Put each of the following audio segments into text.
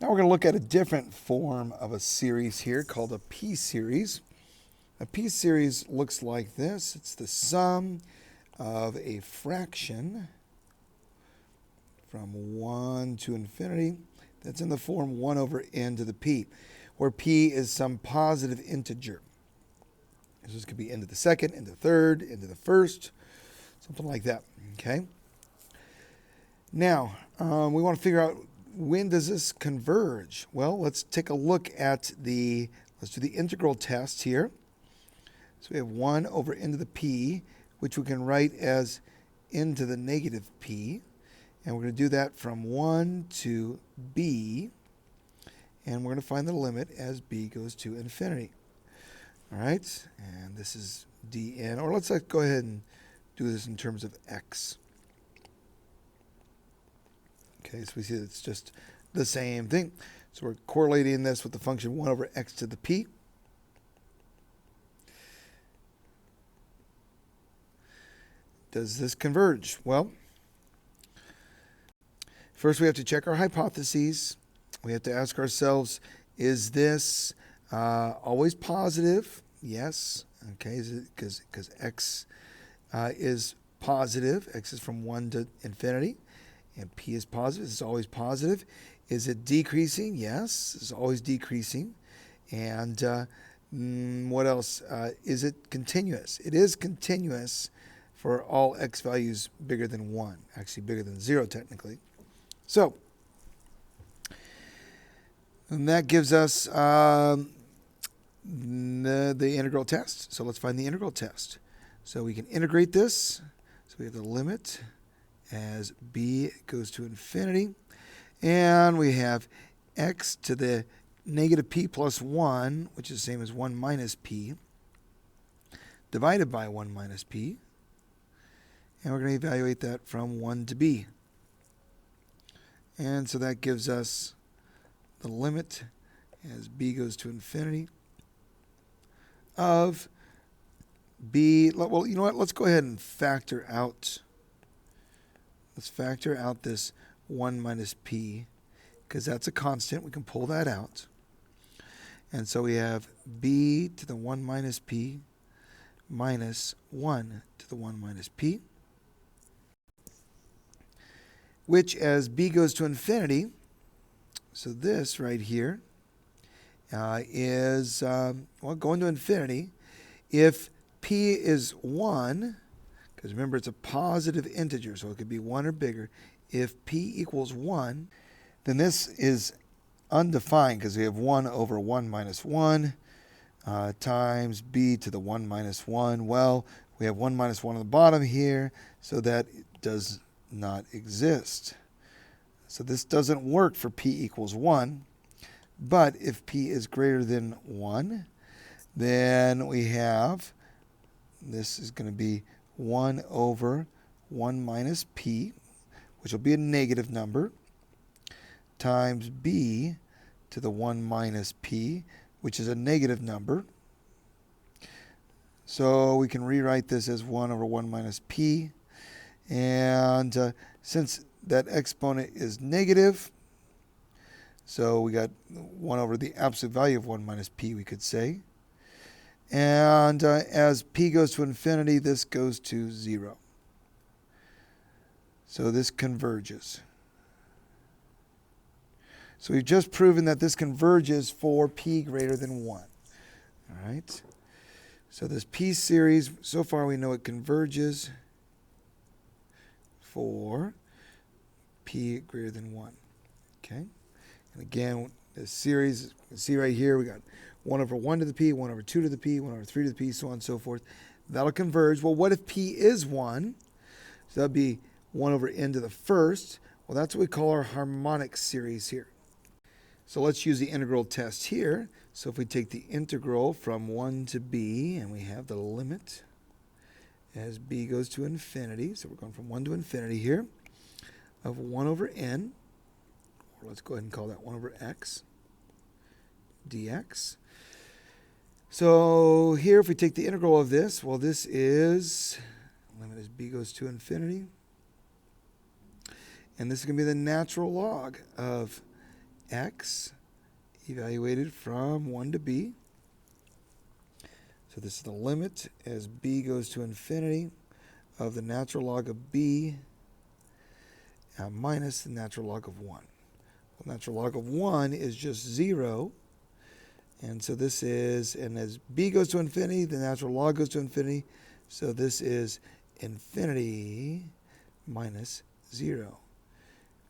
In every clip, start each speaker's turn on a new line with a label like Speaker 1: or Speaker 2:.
Speaker 1: Now we're going to look at a different form of a series here called a p-series. A p-series looks like this. It's the sum of a fraction from 1 to infinity that's in the form 1 over n to the p, where p is some positive integer. So this could be n to the second, n to the third, n to the first, something like that. Okay. Now, we want to figure out, when does this converge? Well, let's take a look at let's do the integral test here. So we have 1 over n to the p, which we can write as n to the negative p. And we're going to do that from 1 to b. And we're going to find the limit as b goes to infinity. All right, and this is dn. Or let's go ahead and do this in terms of x. Okay, so we see it's just the same thing. So we're correlating this with the function 1 over x to the p. Does this converge? Well, first we have to check our hypotheses. We have to ask ourselves, is this always positive? Yes. Okay, is it because x is positive. X is from 1 to infinity. And p is positive. It's always positive. Is it decreasing? Yes, it's always decreasing. And what else? Is it continuous? It is continuous for all x values bigger than 1. Actually, bigger than 0, technically. So, and that gives us the integral test. So let's find the integral test. So we can integrate this. So we have the limit as b goes to infinity. And we have x to the negative p plus 1, which is the same as 1 minus p, divided by 1 minus p. And we're going to evaluate that from 1 to b. And so that gives us the limit as b goes to infinity of b. Well, you know what? Let's go ahead and factor out. Let's factor out this 1 minus p, because that's a constant. We can pull that out. And so we have b to the 1 minus p minus 1 to the 1 minus p, which as b goes to infinity, so this right here is, going to infinity. If p is 1, because remember it's a positive integer, so it could be 1 or bigger. If p equals 1, then this is undefined, because we have 1 over 1 minus 1 times b to the 1 minus 1. Well, we have 1 minus 1 on the bottom here, so that does not exist. So this doesn't work for p equals 1. But if p is greater than 1, then we have, this is going to be 1 over 1 minus p, which will be a negative number, times b to the 1 minus p, which is a negative number. So we can rewrite this as 1 over 1 minus p. And since that exponent is negative, so we got 1 over the absolute value of 1 minus p, we could say. And as p goes to infinity, this goes to 0. So this converges. So we've just proven that this converges for p greater than 1. All right. So this p series, so far we know it converges for p greater than 1. Okay. And again, this series, you can see right here, we got 1 over 1 to the p, 1 over 2 to the p, 1 over 3 to the p, so on and so forth. That'll converge. Well, what if p is 1? So that'd be 1 over n to the first. Well, that's what we call our harmonic series here. So let's use the integral test here. So if we take the integral from 1 to b, and we have the limit as b goes to infinity, so we're going from 1 to infinity here, of 1 over n, or let's go ahead and call that 1 over x, dx. So here, if we take the integral of this, well, this is, limit as b goes to infinity, and this is going to be the natural log of x evaluated from 1 to b. So this is the limit as b goes to infinity of the natural log of b minus the natural log of 1. Well, natural log of 1 is just 0. And so this is, and as b goes to infinity, the natural log goes to infinity. So this is infinity minus 0,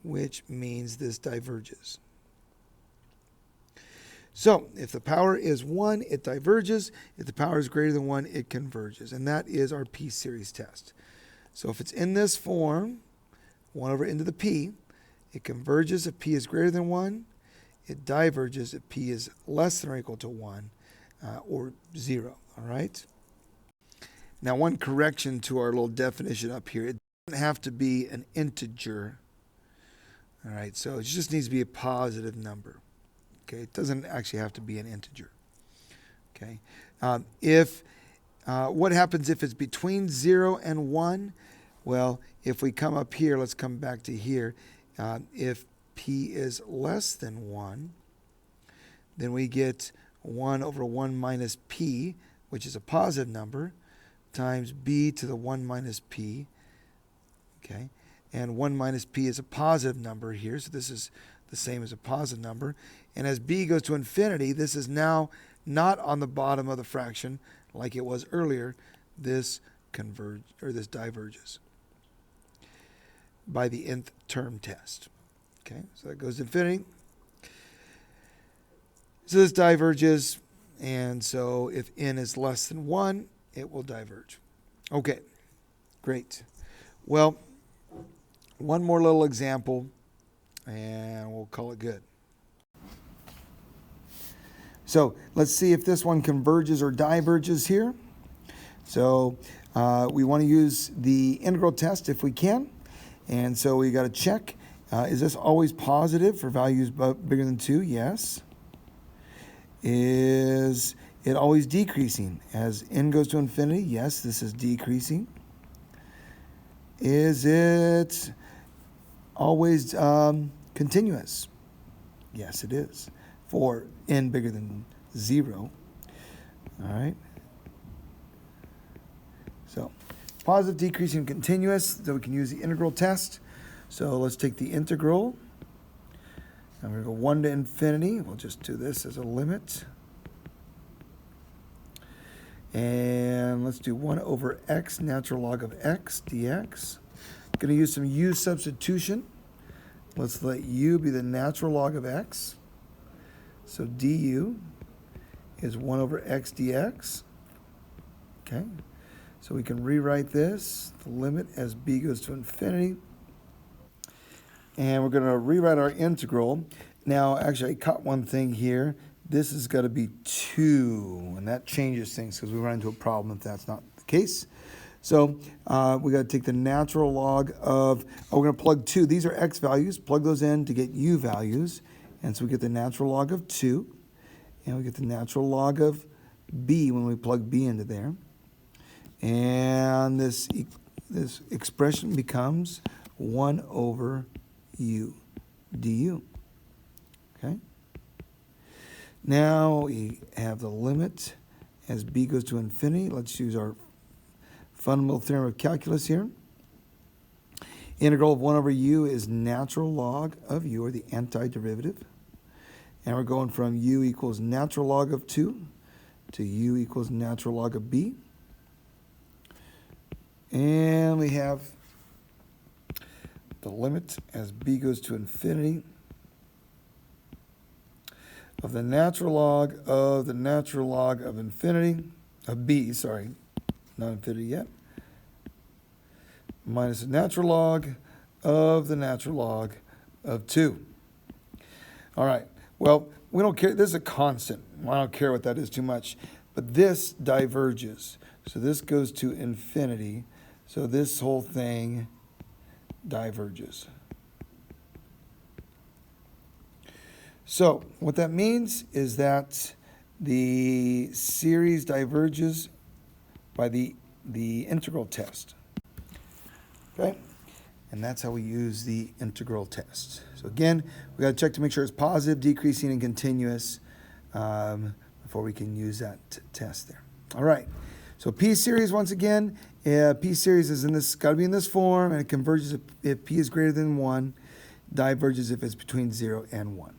Speaker 1: which means this diverges. So if the power is 1, it diverges. If the power is greater than 1, it converges. And that is our p-series test. So if it's in this form, 1 over n to the p, it converges if p is greater than 1. It diverges if p is less than or equal to 1 or 0. All right? Now, one correction to our little definition up here. It doesn't have to be an integer. All right, so it just needs to be a positive number. Okay, it doesn't actually have to be an integer. Okay, what happens if it's between 0 and 1? Well, if we come up here, let's come back to here. If p is less than 1, then we get 1 over 1 minus p, which is a positive number, times b to the 1 minus p. Okay, and 1 minus p is a positive number here, so this is the same as a positive number. And as b goes to infinity, this is now not on the bottom of the fraction like it was earlier. This diverges by the nth term test. Okay, so that goes to infinity. So this diverges, and so if n is less than 1, it will diverge. Okay, great. Well, one more little example, and we'll call it good. So let's see if this one converges or diverges here. So we want to use the integral test if we can. And so we got to check, is this always positive for values bigger than 2? Yes. Is it always decreasing as n goes to infinity? Yes, this is decreasing. Is it always continuous? Yes, it is, for n bigger than 0. All right. So positive, decreasing, continuous, so we can use the integral test. So let's take the integral. I'm going to go 1 to infinity. We'll just do this as a limit. And let's do 1 over x, natural log of x, dx. Going to use some u substitution. Let's let u be the natural log of x. So du is 1 over x dx. Okay. So we can rewrite this, the limit as b goes to infinity. And we're going to rewrite our integral. Now, actually, I caught one thing here. This has got to be 2, and that changes things because we run into a problem if that's not the case. So we got to take the natural log of, we're going to plug 2. These are x values. Plug those in to get u values. And so we get the natural log of 2. And we get the natural log of b when we plug b into there. And this expression becomes 1 over u du. Okay? Now we have the limit as b goes to infinity. Let's use our fundamental theorem of calculus here. Integral of 1 over u is natural log of u, or the antiderivative. And we're going from u equals natural log of 2 to u equals natural log of b. And we have the limit as b goes to infinity of the natural log of infinity, of b, sorry, not infinity yet, minus the natural log of 2. All right, well, we don't care. This is a constant. I don't care what that is too much. But this diverges. So this goes to infinity. So this whole thing diverges. So what that means is that the series diverges by the integral test. Okay? And that's how we use the integral test. So again, we got to check to make sure it's positive, decreasing, and continuous before we can use that test there. All right. So P series, once again, P series is in this, got to be in this form, and it converges if P is greater than 1, diverges if it's between 0 and 1.